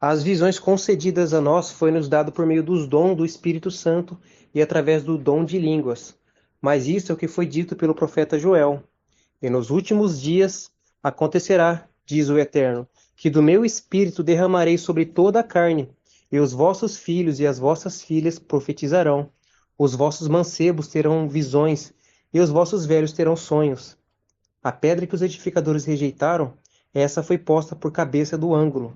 As visões concedidas a nós foi-nos dado por meio dos dons do Espírito Santo e através do dom de línguas. Mas isso é o que foi dito pelo profeta Joel. E nos últimos dias acontecerá, diz o Eterno, que do meu espírito derramarei sobre toda a carne, e os vossos filhos e as vossas filhas profetizarão. Os vossos mancebos terão visões, e os vossos velhos terão sonhos. A pedra que os edificadores rejeitaram, essa foi posta por cabeça do ângulo.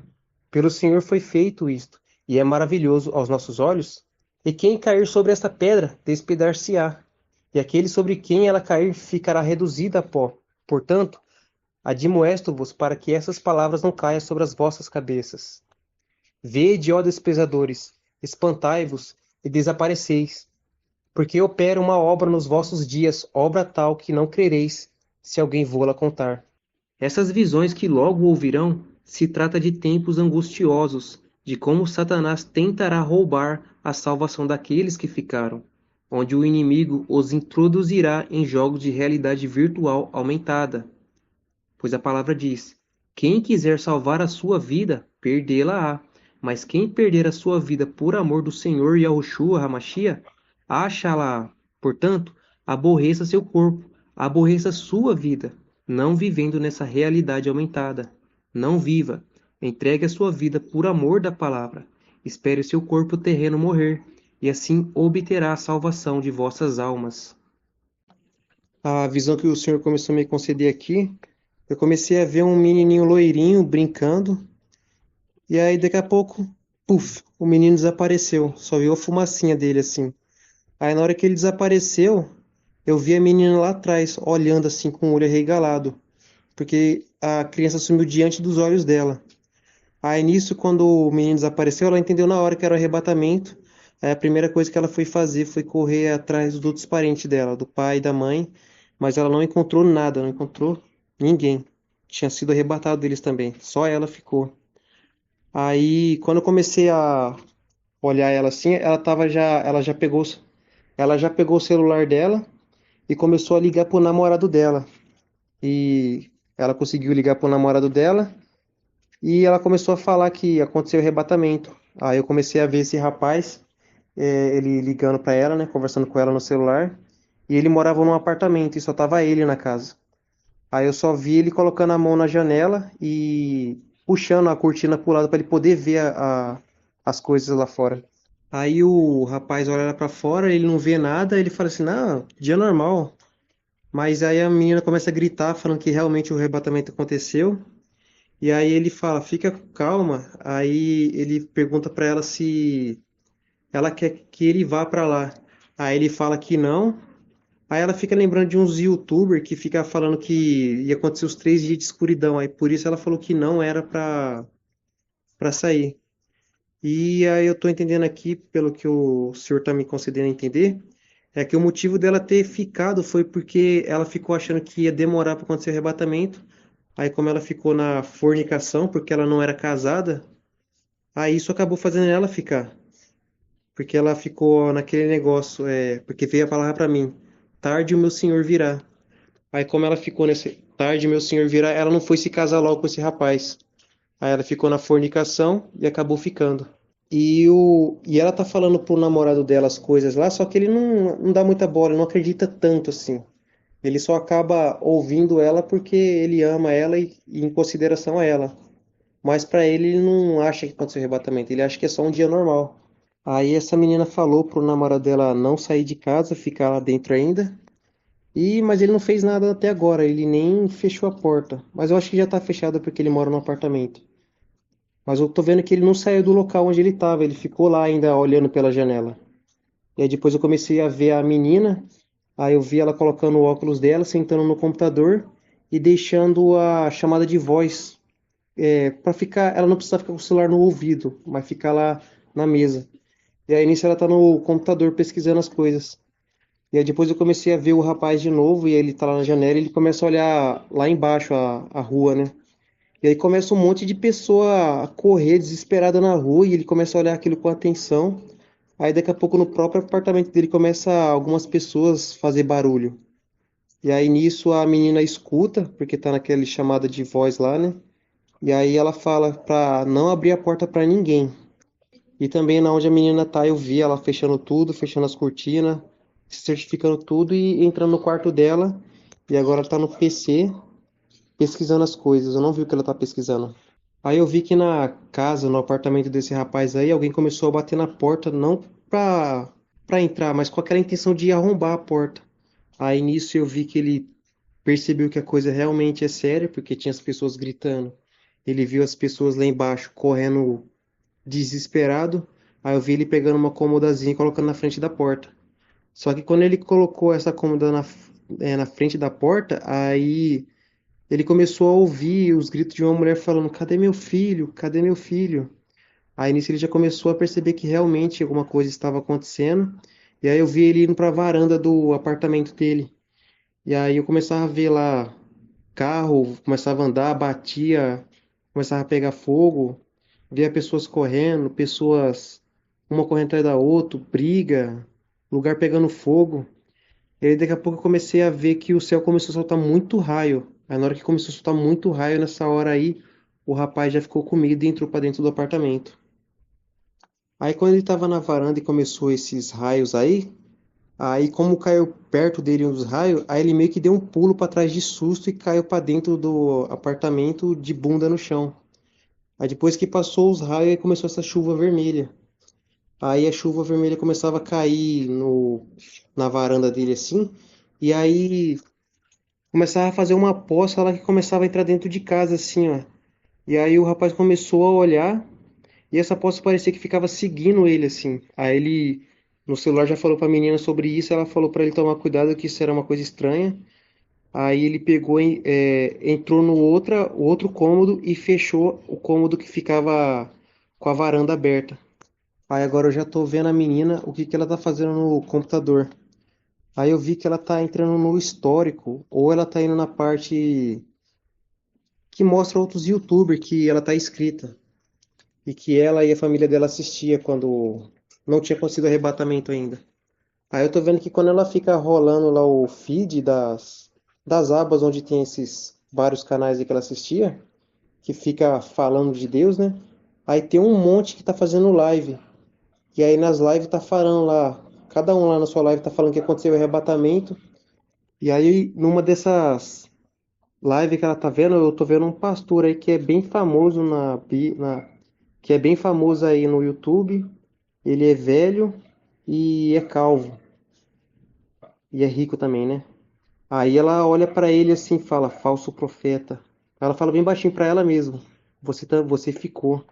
Pelo Senhor foi feito isto, e é maravilhoso aos nossos olhos. E quem cair sobre esta pedra, despedar-se-á, e aquele sobre quem ela cair ficará reduzido a pó. Portanto, admoesto-vos para que essas palavras não caiam sobre as vossas cabeças. Vede, ó desprezadores, espantai-vos e desapareceis, porque opera uma obra nos vossos dias, obra tal que não crereis, se alguém vô-la contar. Essas visões que logo ouvirão se trata de tempos angustiosos, de como Satanás tentará roubar a salvação daqueles que ficaram, onde o inimigo os introduzirá em jogos de realidade virtual aumentada. Pois a palavra diz: quem quiser salvar a sua vida, perdê-la-á. Mas quem perder a sua vida por amor do Senhor Yahushua Hamashia, achá-la-á. Portanto, aborreça seu corpo, aborreça sua vida, não vivendo nessa realidade aumentada. Não viva. Entregue a sua vida por amor da palavra. Espere o seu corpo terreno morrer, e assim obterá a salvação de vossas almas. A visão que o Senhor começou a me conceder aqui, eu comecei a ver um menininho loirinho brincando, e aí daqui a pouco, puf, o menino desapareceu. Só viu a fumacinha dele assim. Aí na hora que ele desapareceu, eu vi a menina lá atrás, olhando assim com o olho arregalado, porque a criança sumiu diante dos olhos dela. Aí nisso, quando o menino desapareceu, ela entendeu na hora que era o arrebatamento. Aí a primeira coisa que ela foi fazer foi correr atrás dos outros parentes dela, do pai e da mãe, mas ela não encontrou nada, não encontrou ninguém. Tinha sido arrebatado deles também, só ela ficou. Aí, quando eu comecei a olhar ela assim, ela já pegou o celular dela e começou a ligar pro namorado dela. E ela conseguiu ligar pro namorado dela e ela começou a falar que aconteceu o arrebatamento. Aí eu comecei a ver esse rapaz, ele ligando pra ela, né, conversando com ela no celular, e ele morava num apartamento e só tava ele na casa. Aí eu só vi ele colocando a mão na janela e puxando a cortina pro lado para ele poder ver as coisas lá fora. Aí o rapaz olha lá pra fora, ele não vê nada, ele fala assim, não, dia normal. Mas aí a menina começa a gritar, falando que realmente o arrebatamento aconteceu. E aí ele fala, fica calma. Aí ele pergunta pra ela se ela quer que ele vá pra lá. Aí ele fala que não. Aí ela fica lembrando de uns YouTuber que fica falando que ia acontecer os 3 dias de escuridão. Aí por isso ela falou que não era pra sair. E aí eu tô entendendo aqui, pelo que o senhor tá me concedendo a entender, é que o motivo dela ter ficado foi porque ela ficou achando que ia demorar para acontecer o arrebatamento. Aí como ela ficou na fornicação, porque ela não era casada, aí isso acabou fazendo ela ficar. Porque ela ficou naquele negócio, porque veio a palavra para mim, tarde o meu senhor virá. Aí como ela ficou nesse tarde meu senhor virá, ela não foi se casar logo com esse rapaz. Aí ela ficou na fornicação e acabou ficando. E ela tá falando pro namorado dela as coisas lá, só que ele não dá muita bola, ele não acredita tanto assim. Ele só acaba ouvindo ela porque ele ama ela e em consideração a ela. Mas pra ele, ele não acha que aconteceu arrebatamento, ele acha que é só um dia normal. Aí essa menina falou pro namorado dela não sair de casa, ficar lá dentro ainda. Mas ele não fez nada até agora, ele nem fechou a porta. Mas eu acho que já tá fechada porque ele mora no apartamento. Mas eu tô vendo que ele não saiu do local onde ele estava, ele ficou lá ainda olhando pela janela. E aí depois eu comecei a ver a menina, aí eu vi ela colocando o óculos dela, sentando no computador e deixando a chamada de voz para ficar, ela não precisa ficar com o celular no ouvido, mas ficar lá na mesa. E aí nisso ela tá no computador pesquisando as coisas. E aí depois eu comecei a ver o rapaz de novo e ele tá lá na janela e ele começa a olhar lá embaixo a rua, né? E aí começa um monte de pessoa a correr desesperada na rua e ele começa a olhar aquilo com atenção. Aí daqui a pouco no próprio apartamento dele começa algumas pessoas fazer barulho. E aí nisso a menina escuta, porque tá naquele chamada de voz lá, né? E aí ela fala pra não abrir a porta pra ninguém. E também na onde a menina tá, eu vi ela fechando tudo, fechando as cortinas, se certificando tudo e entrando no quarto dela. E agora ela tá no PC pesquisando as coisas. Eu não vi o que ela tá pesquisando. Aí eu vi que na casa, no apartamento desse rapaz aí, alguém começou a bater na porta, não pra, pra entrar, mas com aquela intenção de arrombar a porta. Aí nisso eu vi que ele percebeu que a coisa realmente é séria, porque tinha as pessoas gritando. Ele viu as pessoas lá embaixo correndo desesperado. Aí eu vi ele pegando uma cômodazinha e colocando na frente da porta. Só que quando ele colocou essa cômoda na frente da porta, aí ele começou a ouvir os gritos de uma mulher falando: Cadê meu filho? Cadê meu filho? Aí nisso ele já começou a perceber que realmente alguma coisa estava acontecendo. E aí eu vi ele indo para a varanda do apartamento dele. E aí eu começava a ver lá carro, começava a andar, batia, começava a pegar fogo, via pessoas correndo, pessoas uma correndo atrás da outra, briga, lugar pegando fogo. E aí daqui a pouco eu comecei a ver que o céu começou a soltar muito raio. Aí na hora que começou a soltar muito raio, nessa hora aí, o rapaz já ficou com medo e entrou para dentro do apartamento. Aí quando ele tava na varanda e começou esses raios aí como caiu perto dele uns raios, aí ele meio que deu um pulo para trás de susto e caiu para dentro do apartamento de bunda no chão. Aí depois que passou os raios, aí começou essa chuva vermelha. Aí a chuva vermelha começava a cair na varanda dele assim, e aí começava a fazer uma poça lá que começava a entrar dentro de casa assim, ó. E aí o rapaz começou a olhar e essa poça parecia que ficava seguindo ele assim. Aí ele no celular já falou pra menina sobre isso, ela falou pra ele tomar cuidado que isso era uma coisa estranha. Aí ele pegou, entrou no outro cômodo e fechou o cômodo que ficava com a varanda aberta. Aí agora eu já tô vendo a menina, o que que ela tá fazendo no computador. Aí eu vi que ela tá entrando no histórico, ou ela tá indo na parte que mostra outros YouTubers que ela tá inscrita. E que ela e a família dela assistia quando não tinha conseguido arrebatamento ainda. Aí eu tô vendo que quando ela fica rolando lá o feed das abas onde tem esses vários canais aí que ela assistia, que fica falando de Deus, né? Aí tem um monte que tá fazendo live. E aí nas lives tá falando lá, cada um lá na sua live tá falando que aconteceu o arrebatamento. E aí numa dessas lives que ela tá vendo, eu tô vendo um pastor aí que é bem famoso que é bem famoso aí no YouTube. Ele é velho e é calvo. E é rico também, né? Aí ela olha pra ele assim e fala, falso profeta. Ela fala bem baixinho pra ela mesmo. Você ficou.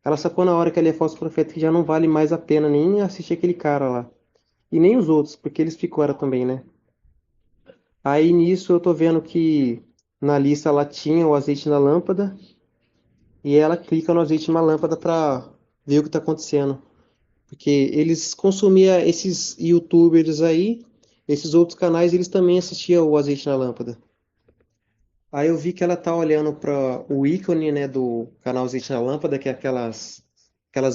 Ela sacou na hora que ele é falso profeta que já não vale mais a pena nem assistir aquele cara lá. E nem os outros, porque eles ficaram também, né? Aí nisso eu tô vendo que na lista ela tinha o azeite na lâmpada e ela clica no azeite na lâmpada pra ver o que tá acontecendo. Porque eles consumiam esses YouTubers aí, esses outros canais, eles também assistiam o azeite na lâmpada. Aí eu vi que ela tá olhando para o ícone, né, do canal Azeite na Lâmpada, que é aquelas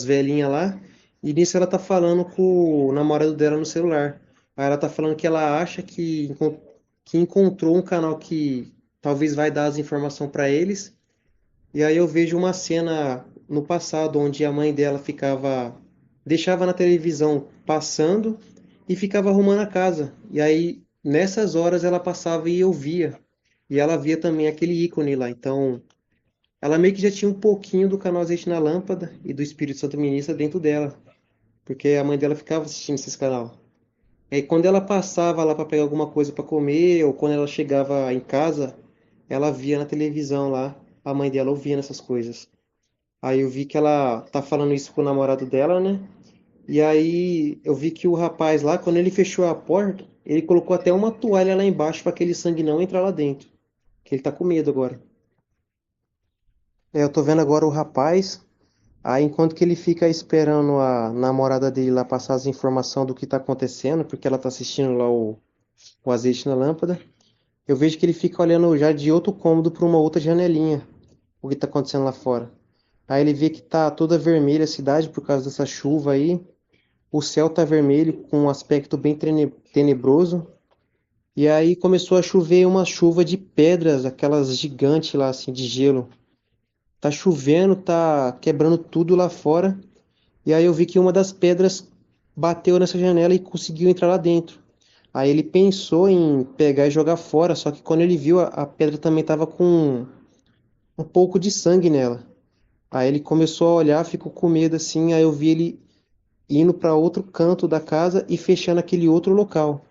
velhinhas lá, e nisso ela tá falando com o namorado dela no celular. Aí ela tá falando que ela acha que encontrou um canal que talvez vai dar as informações para eles. E aí eu vejo uma cena no passado onde a mãe dela deixava na televisão passando e ficava arrumando a casa. E aí nessas horas ela passava e eu via. E ela via também aquele ícone lá. Então, ela meio que já tinha um pouquinho do canal Azeite na Lâmpada e do Espírito Santo Ministra dentro dela, porque a mãe dela ficava assistindo esses canal. E aí, quando ela passava lá para pegar alguma coisa para comer, ou quando ela chegava em casa, ela via na televisão lá a mãe dela ouvindo essas coisas. Aí eu vi que ela tá falando isso pro namorado dela, né? E aí eu vi que o rapaz lá, quando ele fechou a porta, ele colocou até uma toalha lá embaixo para aquele sangue não entrar lá dentro, que ele tá com medo agora. Eu tô vendo agora o rapaz, aí enquanto que ele fica esperando a namorada dele lá passar as informações do que tá acontecendo, porque ela tá assistindo lá o azeite na lâmpada, eu vejo que ele fica olhando já de outro cômodo para uma outra janelinha, o que tá acontecendo lá fora. Aí ele vê que tá toda vermelha a cidade por causa dessa chuva aí, o céu tá vermelho com um aspecto bem tenebroso, e aí começou a chover uma chuva de pedras, aquelas gigantes lá assim de gelo. tá chovendo, tá quebrando tudo lá fora. E aí eu vi que uma das pedras bateu nessa janela e conseguiu entrar lá dentro. Aí ele pensou em pegar e jogar fora, só que quando ele viu, a pedra também estava com um pouco de sangue nela. Aí ele começou a olhar, ficou com medo assim, aí eu vi ele indo para outro canto da casa e fechando aquele outro local.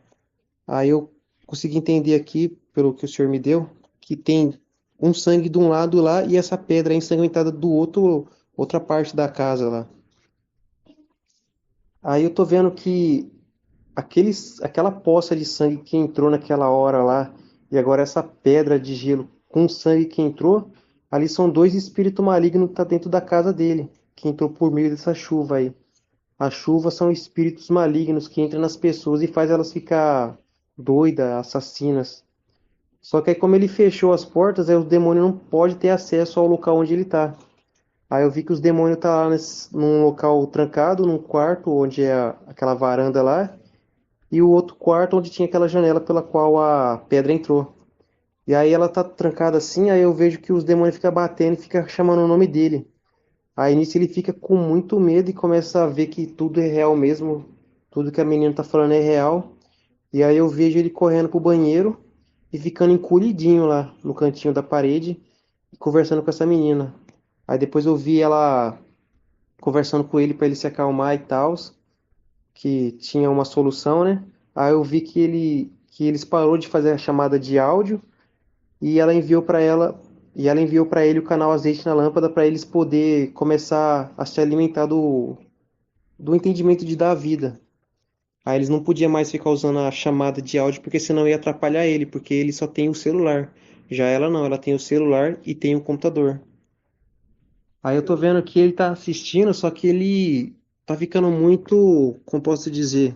Aí eu consegui entender aqui, pelo que o senhor me deu, que tem um sangue de um lado lá e essa pedra ensanguentada do outro, outra parte da casa lá. Aí eu tô vendo que aquela poça de sangue que entrou naquela hora lá, e agora essa pedra de gelo com sangue que entrou, ali são dois espíritos malignos que tá dentro da casa dele, que entrou por meio dessa chuva aí. As chuvas são espíritos malignos que entram nas pessoas e faz elas ficar doidas, assassinas. Só que aí como ele fechou as portas, aí o demônio não pode ter acesso ao local onde ele tá. Aí eu vi que os demônios tá lá num local trancado, num quarto onde é aquela varanda lá, e o outro quarto onde tinha aquela janela pela qual a pedra entrou. E aí ela tá trancada assim, aí eu vejo que os demônios ficam batendo e ficam chamando o nome dele. Aí nisso ele fica com muito medo e começa a ver que tudo é real mesmo, tudo que a menina tá falando é real. E aí eu vejo ele correndo pro banheiro e ficando encolhidinho lá no cantinho da parede e conversando com essa menina. Aí depois eu vi ela conversando com ele para ele se acalmar e tal, que tinha uma solução, né? Aí eu vi que eles parou de fazer a chamada de áudio e ela enviou para ele o canal Azeite na Lâmpada para eles poder começar a se alimentar do entendimento de dar vida. Aí eles não podiam mais ficar usando a chamada de áudio porque senão ia atrapalhar ele, porque ele só tem o celular. Já ela não, ela tem o celular e tem o computador. Aí eu tô vendo que ele tá assistindo, só que ele tá ficando muito, como posso dizer,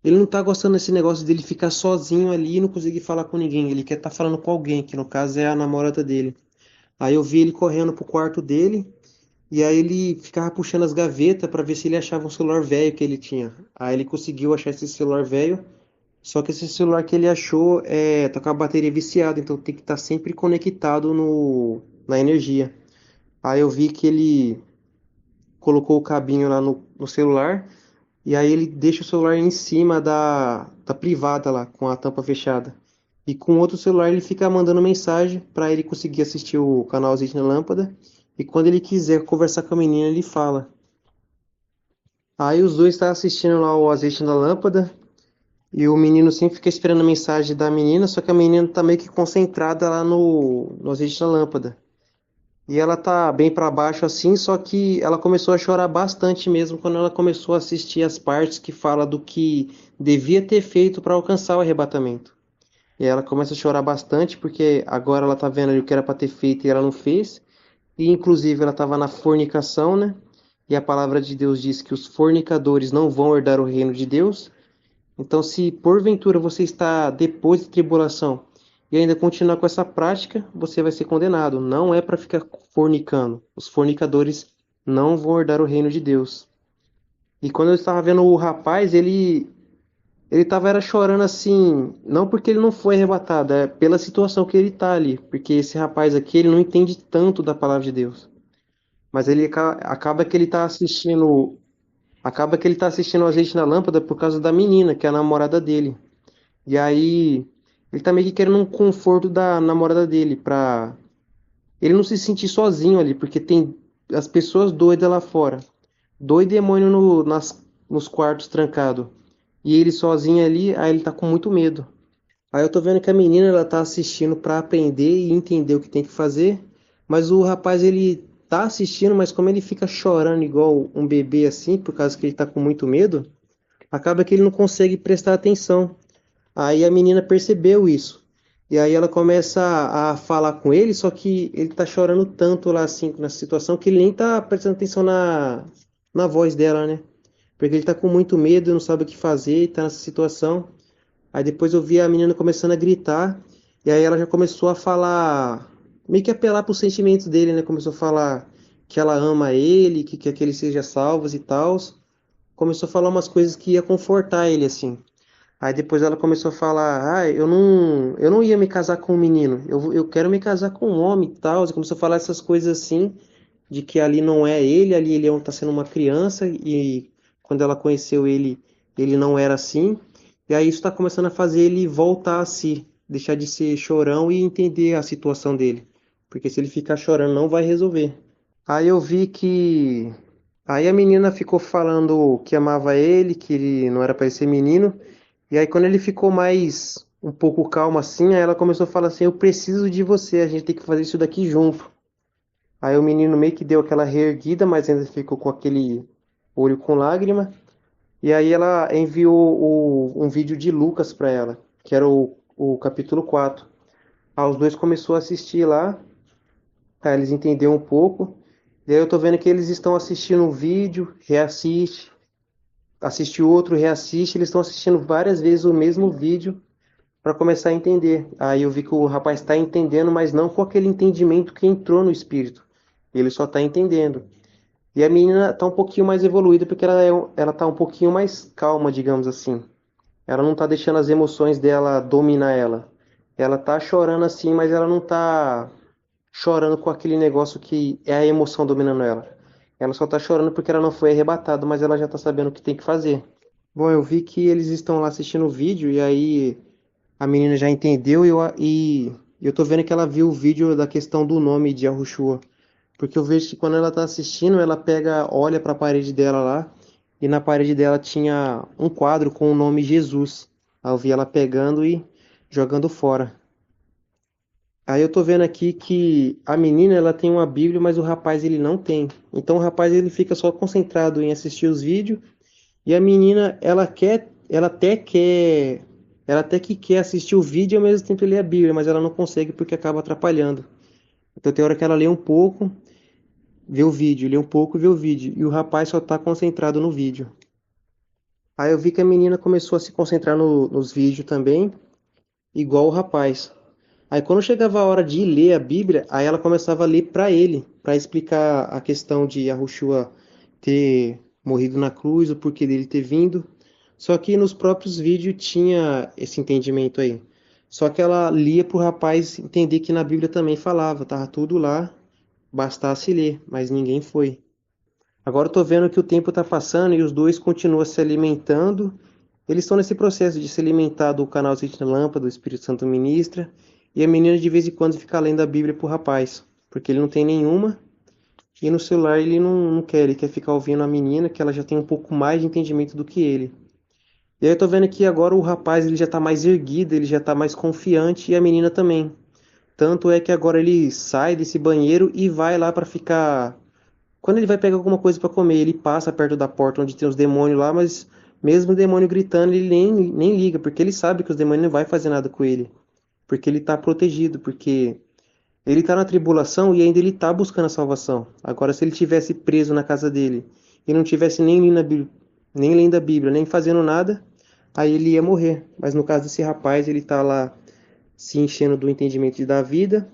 ele não tá gostando desse negócio dele ficar sozinho ali e não conseguir falar com ninguém. Ele quer estar falando com alguém, que no caso é a namorada dele. Aí eu vi ele correndo pro quarto dele e aí ele ficava puxando as gavetas para ver se ele achava um celular velho que ele tinha. Aí ele conseguiu achar esse celular velho, só que esse celular que ele achou tá com a bateria viciada, então tem que estar sempre conectado no, na energia. Aí eu vi que ele colocou o cabinho lá no celular e aí ele deixa o celular em cima da privada lá, com a tampa fechada. E com outro celular ele fica mandando mensagem para ele conseguir assistir o canal Azeite na Lâmpada. E quando ele quiser conversar com a menina, ele fala. Aí os dois estão assistindo lá o Azeite na Lâmpada. E o menino sempre fica esperando a mensagem da menina, só que a menina tá meio que concentrada lá no Azeite na Lâmpada. E ela tá bem para baixo assim, só que ela começou a chorar bastante mesmo quando ela começou a assistir as partes que fala do que devia ter feito para alcançar o arrebatamento. E ela começa a chorar bastante porque agora ela tá vendo ali o que era para ter feito e ela não fez. E inclusive ela estava na fornicação, né? E a palavra de Deus diz que os fornicadores não vão herdar o reino de Deus. Então, se porventura você está depois da tribulação e ainda continuar com essa prática, você vai ser condenado. Não é para ficar fornicando. Os fornicadores não vão herdar o reino de Deus. E quando eu estava vendo o rapaz, ele estava era chorando assim, não porque ele não foi arrebatado, é pela situação que ele está ali, porque esse rapaz aqui, ele não entende tanto da palavra de Deus. Mas ele acaba que ele está assistindo, acaba que ele tá assistindo o Azeite na Lâmpada por causa da menina, que é a namorada dele. E aí, ele tá meio que querendo um conforto da namorada dele, pra ele não se sentir sozinho ali, porque tem as pessoas doidas lá fora. Dois demônios nos quartos trancado. E ele sozinho ali, aí ele tá com muito medo. Aí eu tô vendo que a menina, ela tá assistindo pra aprender e entender o que tem que fazer. Mas o rapaz, ele tá assistindo, mas como ele fica chorando igual um bebê assim, por causa que ele tá com muito medo, acaba que ele não consegue prestar atenção. Aí a menina percebeu isso. E aí ela começa a falar com ele, só que ele tá chorando tanto lá assim nessa situação que ele nem tá prestando atenção na voz dela, né? Porque ele tá com muito medo, não sabe o que fazer, tá nessa situação. Aí depois eu vi a menina começando a gritar, e aí ela já começou a falar, meio que apelar pros sentimentos dele, né? Começou a falar que ela ama ele, que quer que ele seja salvo e tal. Começou a falar umas coisas que ia confortar ele, assim. Aí depois ela começou a falar, eu não ia me casar com um menino, eu quero me casar com um homem e tal. Ela começou a falar essas coisas assim, de que ali não é ele, ali ele tá sendo uma criança, e quando ela conheceu ele, ele não era assim. E aí isso tá começando a fazer ele voltar a si, deixar de ser chorão e entender a situação dele. Porque se ele ficar chorando, não vai resolver. Aí eu vi que. Aí a menina ficou falando que amava ele, que ele não era para ele ser menino. E aí quando ele ficou mais um pouco calmo assim, aí ela começou a falar assim: Eu preciso de você, a gente tem que fazer isso daqui junto. Aí o menino meio que deu aquela reerguida, mas ainda ficou com aquele olho com lágrima. E aí ela enviou um vídeo de Lucas para ela, que era o capítulo 4. Aí os dois começou a assistir lá, aí eles entenderam um pouco. E aí eu tô vendo que eles estão assistindo um vídeo, reassiste, assiste outro, reassiste, eles estão assistindo várias vezes o mesmo vídeo para começar a entender. Aí eu vi que o rapaz está entendendo, mas não com aquele entendimento que entrou no espírito. Ele só está entendendo. E a menina está um pouquinho mais evoluída porque ela tá um pouquinho mais calma, digamos assim. Ela não tá deixando as emoções dela dominar ela. Ela tá chorando assim, mas ela não tá chorando com aquele negócio que é a emoção dominando ela. Ela só tá chorando porque ela não foi arrebatada, mas ela já tá sabendo o que tem que fazer. Bom, eu vi que eles estão lá assistindo o vídeo e aí a menina já entendeu e eu tô vendo que ela viu o vídeo da questão do nome de Yahushua. Porque eu vejo que quando ela tá assistindo, ela pega, olha para a parede dela lá, e na parede dela tinha um quadro com o nome Jesus. Aí eu vi ela pegando e jogando fora. Aí eu tô vendo aqui que a menina ela tem uma Bíblia, mas o rapaz ele não tem. Então o rapaz ele fica só concentrado em assistir os vídeos e a menina ela até que quer assistir o vídeo e ao mesmo tempo ler a Bíblia, mas ela não consegue porque acaba atrapalhando. Então tem hora que ela lê um pouco, vê o vídeo, lê um pouco e vê o vídeo. E o rapaz só tá concentrado no vídeo. Aí eu vi que a menina começou a se concentrar nos vídeos também, igual o rapaz. Aí quando chegava a hora de ler a Bíblia, aí ela começava a ler para ele, para explicar a questão de Yahushua ter morrido na cruz, o porquê dele ter vindo. Só que nos próprios vídeos tinha esse entendimento aí. Só que ela lia para o rapaz entender que na Bíblia também falava, tava tudo lá, bastasse ler, mas ninguém foi. Agora eu tô vendo que o tempo tá passando e os dois continuam se alimentando. Eles estão nesse processo de se alimentar do canal Sete Lâmpada, do Espírito Santo Ministra. E a menina de vez em quando fica lendo a Bíblia pro rapaz, porque ele não tem nenhuma. E no celular ele não quer, ele quer ficar ouvindo a menina, que ela já tem um pouco mais de entendimento do que ele. E aí eu tô vendo que agora o rapaz ele já tá mais erguido, ele já tá mais confiante e a menina também. Tanto é que agora ele sai desse banheiro e vai lá pra ficar quando ele vai pegar alguma coisa para comer, ele passa perto da porta onde tem os demônios lá, mas mesmo o demônio gritando, ele nem liga, porque ele sabe que os demônios não vai fazer nada com ele. Porque ele está protegido, porque ele está na tribulação e ainda ele está buscando a salvação. Agora, se ele tivesse preso na casa dele e não tivesse nem lendo a Bíblia, nem fazendo nada, aí ele ia morrer. Mas no caso desse rapaz, ele está lá se enchendo do entendimento da vida,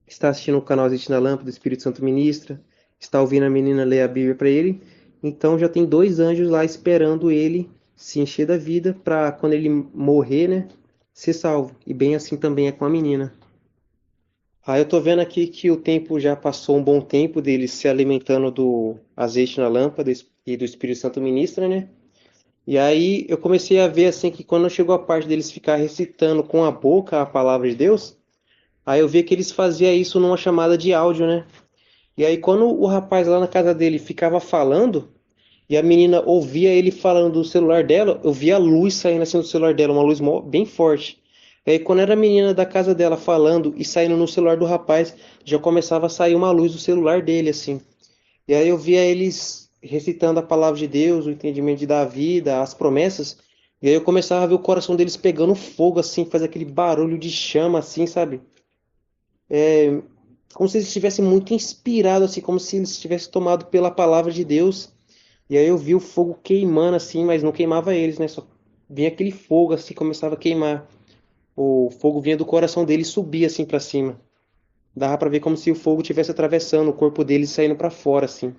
está assistindo o canal Existe na Lâmpada, do Espírito Santo Ministra, está ouvindo a menina ler a Bíblia para ele. Então já tem dois anjos lá esperando ele se encher da vida para quando ele morrer, né, ser salvo. E bem assim também é com a menina. Aí eu tô vendo aqui que o tempo já passou um bom tempo deles se alimentando do azeite na lâmpada e do Espírito Santo Ministra, né? E aí eu comecei a ver assim que quando chegou a parte deles ficar recitando com a boca a palavra de Deus, aí eu vi que eles faziam isso numa chamada de áudio, né? E aí, quando o rapaz lá na casa dele ficava falando, e a menina ouvia ele falando do celular dela, eu via a luz saindo assim do celular dela, uma luz bem forte. E aí, quando era a menina da casa dela falando e saindo no celular do rapaz, já começava a sair uma luz do celular dele, assim. E aí eu via eles recitando a palavra de Deus, o entendimento da vida, as promessas. E aí eu começava a ver o coração deles pegando fogo, assim, faz aquele barulho de chama, assim, sabe? Como se eles estivessem muito inspirados, assim, como se eles tivessem tomado pela palavra de Deus. E aí eu vi o fogo queimando, assim, mas não queimava eles, né? Só vinha aquele fogo, assim, começava a queimar. O fogo vinha do coração deles e subia, assim, pra cima. Dava pra ver como se o fogo estivesse atravessando o corpo deles e saindo pra fora, assim.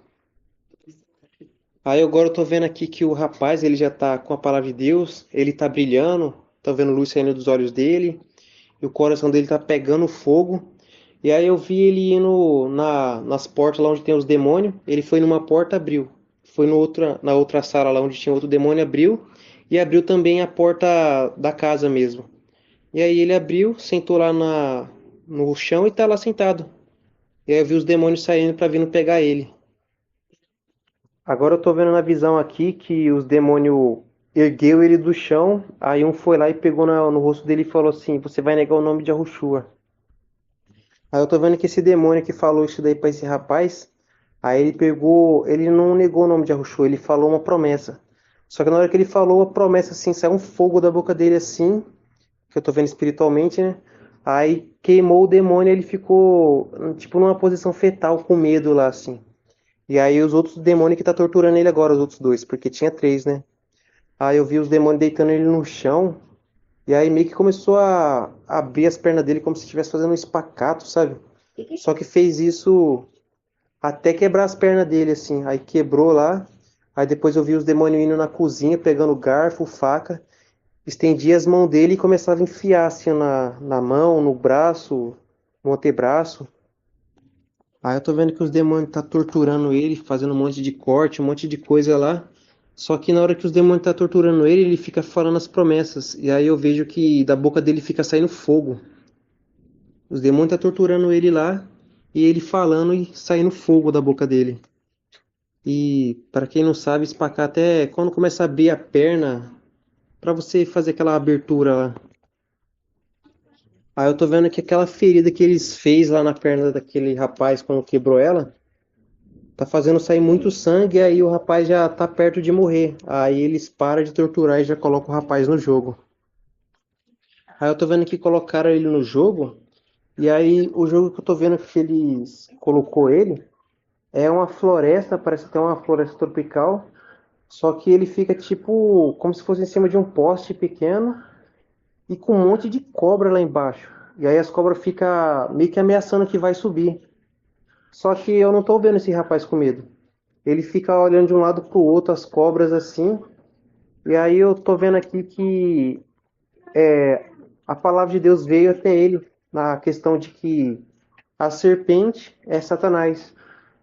Aí agora eu tô vendo aqui que o rapaz, ele já tá com a palavra de Deus, ele tá brilhando, tô vendo luz saindo dos olhos dele, e o coração dele tá pegando fogo. E aí eu vi ele indo nas portas lá onde tem os demônios, ele foi numa porta, abriu. Foi na outra sala lá onde tinha outro demônio, abriu, e abriu também a porta da casa mesmo. E aí ele abriu, sentou lá no chão e tá lá sentado. E aí eu vi os demônios saindo pra vindo pegar ele. Agora eu tô vendo na visão aqui que os demônios ergueu ele do chão, aí um foi lá e pegou no rosto dele e falou assim: Você vai negar o nome de Yahushua. Aí eu tô vendo que esse demônio que falou isso daí pra esse rapaz, aí ele pegou, ele não negou o nome de Yahushua, ele falou uma promessa. Só que na hora que ele falou a promessa assim, saiu um fogo da boca dele assim, que eu tô vendo espiritualmente, né? Aí queimou o demônio, ele ficou tipo numa posição fetal com medo lá assim. E aí os outros demônios que tá torturando ele agora, os outros dois, porque tinha três, né? Aí eu vi os demônios deitando ele no chão. E aí meio que começou a abrir as pernas dele como se estivesse fazendo um espacato, sabe? Só que fez isso até quebrar as pernas dele, assim. Aí quebrou lá. Aí depois eu vi os demônios indo na cozinha, pegando garfo, faca. Estendia as mãos dele e começava a enfiar assim na mão, no braço, no antebraço. Aí eu tô vendo que os demônios tá torturando ele, fazendo um monte de corte, um monte de coisa lá. Só que na hora que os demônios tá torturando ele, ele fica falando as promessas. E aí eu vejo que da boca dele fica saindo fogo. Os demônios tá torturando ele lá e ele falando e saindo fogo da boca dele. E para quem não sabe, espacar até quando começa a abrir a perna para você fazer aquela abertura lá. Aí eu tô vendo que aquela ferida que eles fez lá na perna daquele rapaz quando quebrou ela, tá fazendo sair muito sangue, e aí o rapaz já tá perto de morrer. Aí eles param de torturar e já colocam o rapaz no jogo. Aí eu tô vendo que colocaram ele no jogo, e aí o jogo que eu tô vendo que eles colocou ele é uma floresta, parece até uma floresta tropical, só que ele fica tipo como se fosse em cima de um poste pequeno e com um monte de cobra lá embaixo. E aí as cobras ficam meio que ameaçando que vai subir. Só que eu não tô vendo esse rapaz com medo. Ele fica olhando de um lado pro outro, as cobras assim. E aí eu tô vendo aqui que a palavra de Deus veio até ele na questão de que a serpente é Satanás.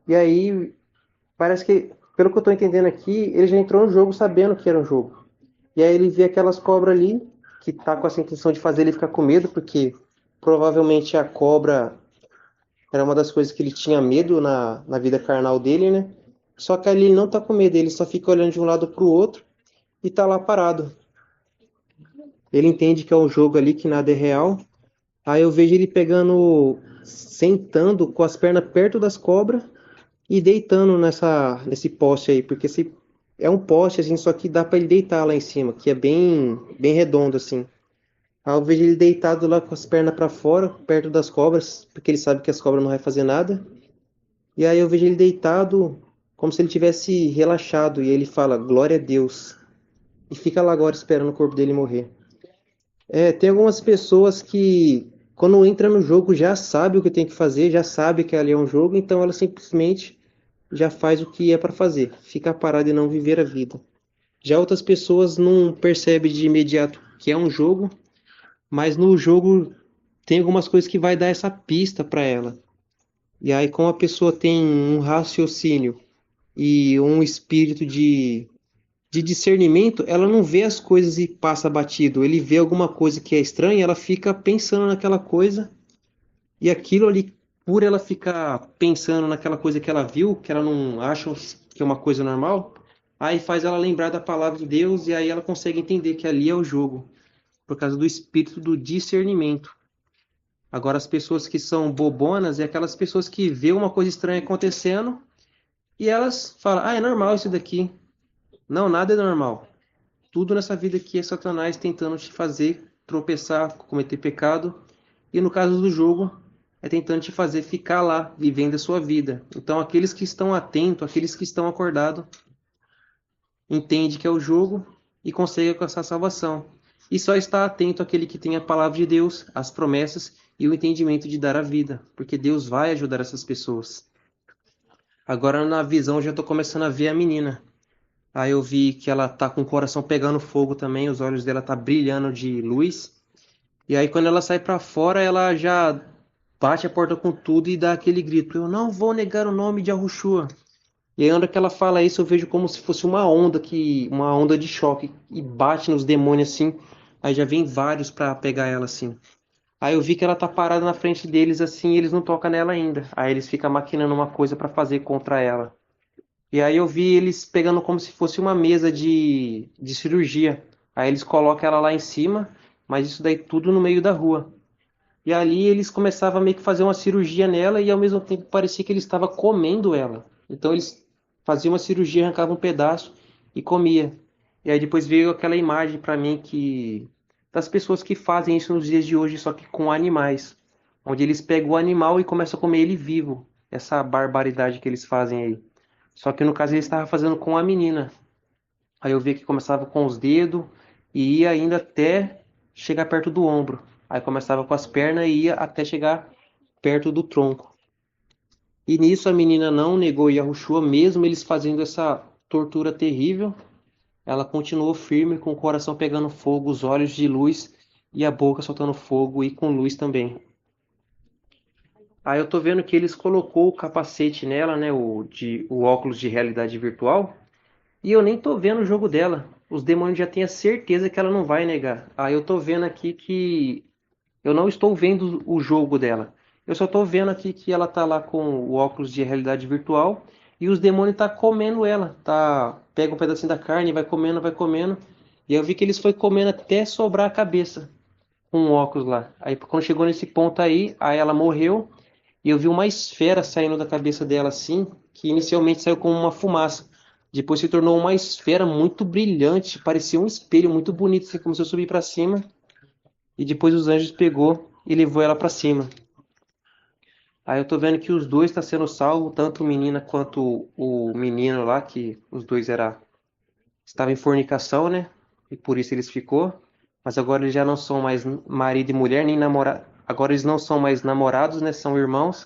E aí parece que, pelo que eu tô entendendo aqui, ele já entrou no jogo sabendo que era um jogo. E aí ele vê aquelas cobras ali, que tá com essa intenção de fazer ele ficar com medo, porque provavelmente a cobra era uma das coisas que ele tinha medo na vida carnal dele, né? Só que ali ele não tá com medo, ele só fica olhando de um lado pro outro e tá lá parado. Ele entende que é um jogo ali, que nada é real. Aí eu vejo ele pegando, sentando com as pernas perto das cobras e deitando nesse poste aí, porque esse é um poste assim, só que dá pra ele deitar lá em cima, que é bem redondo assim. Aí eu vejo ele deitado lá com as pernas pra fora, perto das cobras, porque ele sabe que as cobras não vai fazer nada. E aí eu vejo ele deitado como se ele tivesse relaxado e ele fala: "Glória a Deus". E fica lá agora esperando o corpo dele morrer. É, tem algumas pessoas que quando entra no jogo já sabe o que tem que fazer, já sabe que ali é um jogo, então ela simplesmente já faz o que é para fazer, fica parada e não viver a vida. Já outras pessoas não percebem de imediato que é um jogo, mas no jogo tem algumas coisas que vai dar essa pista para ela. E aí, como a pessoa tem um raciocínio e um espírito de discernimento, ela não vê as coisas e passa batido. Ele vê alguma coisa que é estranha, ela fica pensando naquela coisa, e aquilo ali, por ela ficar pensando naquela coisa que ela viu, que ela não acha que é uma coisa normal, aí faz ela lembrar da palavra de Deus, e aí ela consegue entender que ali é o jogo, por causa do espírito do discernimento. Agora, as pessoas que são bobonas é aquelas pessoas que vê uma coisa estranha acontecendo e elas falam: Ah, é normal isso daqui. Não, nada é normal. Tudo nessa vida aqui é Satanás tentando te fazer tropeçar, cometer pecado. E no caso do jogo, é tentando te fazer ficar lá, vivendo a sua vida. Então, aqueles que estão atentos, aqueles que estão acordados, entende que é o jogo e consegue alcançar a salvação. E só está atento aquele que tem a palavra de Deus, as promessas e o entendimento de dar a vida, porque Deus vai ajudar essas pessoas. Agora na visão eu já estou começando a ver a menina. Aí eu vi que ela tá com o coração pegando fogo também, os olhos dela tá brilhando de luz. E aí quando ela sai pra fora, ela já bate a porta com tudo e dá aquele grito: Eu não vou negar o nome de Yahushua. E aí, na hora que ela fala isso, eu vejo como se fosse uma onda de choque e bate nos demônios assim. Aí já vem vários pra pegar ela assim. Aí eu vi que ela tá parada na frente deles assim, e eles não tocam nela ainda. Aí eles ficam maquinando uma coisa pra fazer contra ela. E aí eu vi eles pegando como se fosse uma mesa de cirurgia. Aí eles colocam ela lá em cima, mas isso daí tudo no meio da rua. E ali eles começavam a meio que fazer uma cirurgia nela e ao mesmo tempo parecia que eles estavam comendo ela. Então eles faziam uma cirurgia, arrancavam um pedaço e comia. E aí depois veio aquela imagem para mim que das pessoas que fazem isso nos dias de hoje, só que com animais, onde eles pegam o animal e começam a comer ele vivo. Essa barbaridade que eles fazem aí. Só que no caso eles estavam fazendo com a menina. Aí eu vi que começava com os dedos e ia ainda até chegar perto do ombro. Aí começava com as pernas e ia até chegar perto do tronco. E nisso a menina não negou Yahushua, mesmo eles fazendo essa tortura terrível. Ela continuou firme, com o coração pegando fogo, os olhos de luz e a boca soltando fogo e com luz também. Aí eu tô vendo que eles colocou o capacete nela, né, o óculos de realidade virtual. E eu nem tô vendo o jogo dela. Os demônios já têm a certeza que ela não vai negar. Aí eu tô vendo aqui que eu não estou vendo o jogo dela. Eu só tô vendo aqui que ela tá lá com o óculos de realidade virtual e os demônios tá comendo ela. Tá, pega um pedacinho da carne, vai comendo, vai comendo. E eu vi que eles foi comendo até sobrar a cabeça com o óculos lá. Aí quando chegou nesse ponto aí ela morreu e eu vi uma esfera saindo da cabeça dela assim, que inicialmente saiu como uma fumaça. Depois se tornou uma esfera muito brilhante, parecia um espelho muito bonito. Você começou a subir para cima e depois os anjos pegou e levou ela para cima. Aí eu tô vendo que os dois estão sendo salvos, tanto a menina quanto o menino lá, que os dois estavam em fornicação, né? E por isso eles ficou. Mas agora eles já não são mais marido e mulher, nem namorado. Agora eles não são mais namorados, né? São irmãos.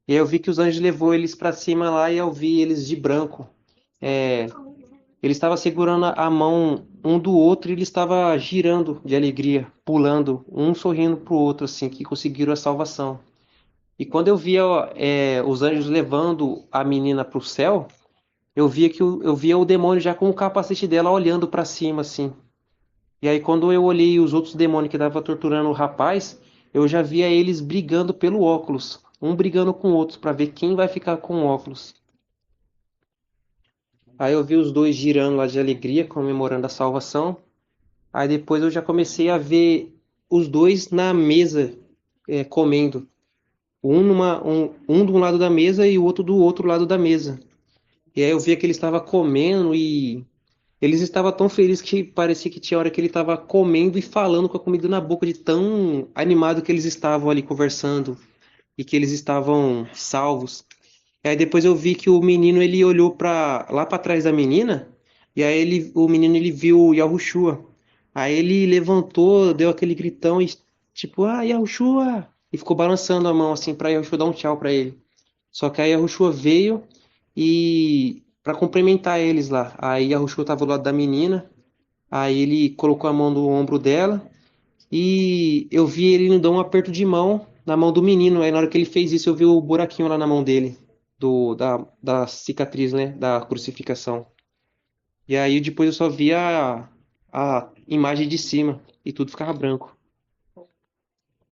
E aí eu vi que os anjos levou eles para cima lá e eu vi eles de branco. É, ele estava segurando a mão um do outro e ele estava girando de alegria, pulando, um sorrindo pro outro, assim, que conseguiram a salvação. E quando eu via os anjos levando a menina para o céu, eu via o demônio já com o capacete dela olhando para cima, assim. E aí quando eu olhei os outros demônios que estavam torturando o rapaz, eu já via eles brigando pelo óculos, um brigando com o outro para ver quem vai ficar com o óculos. Aí eu vi os dois girando lá de alegria, comemorando a salvação. Aí depois eu já comecei a ver os dois na mesa, comendo. Um de um lado da mesa e o outro do outro lado da mesa. E aí eu via que ele estava comendo e eles estavam tão felizes que parecia que tinha hora que ele estava comendo e falando com a comida na boca de tão animado que eles estavam ali conversando e que eles estavam salvos. E aí depois eu vi que o menino ele olhou para lá para trás da menina e aí o menino ele viu o Yahushua. Aí ele levantou, deu aquele gritão e tipo, Yahushua! E ficou balançando a mão assim para Yahushua dar um tchau para ele. Só que aí Yahushua veio e para cumprimentar eles lá. Aí Yahushua estava do lado da menina, aí ele colocou a mão no ombro dela e eu vi ele não dar um aperto de mão na mão do menino. Aí na hora que ele fez isso, eu vi o buraquinho lá na mão dele, da cicatriz, né, da crucificação. E aí depois eu só vi a imagem de cima e tudo ficava branco.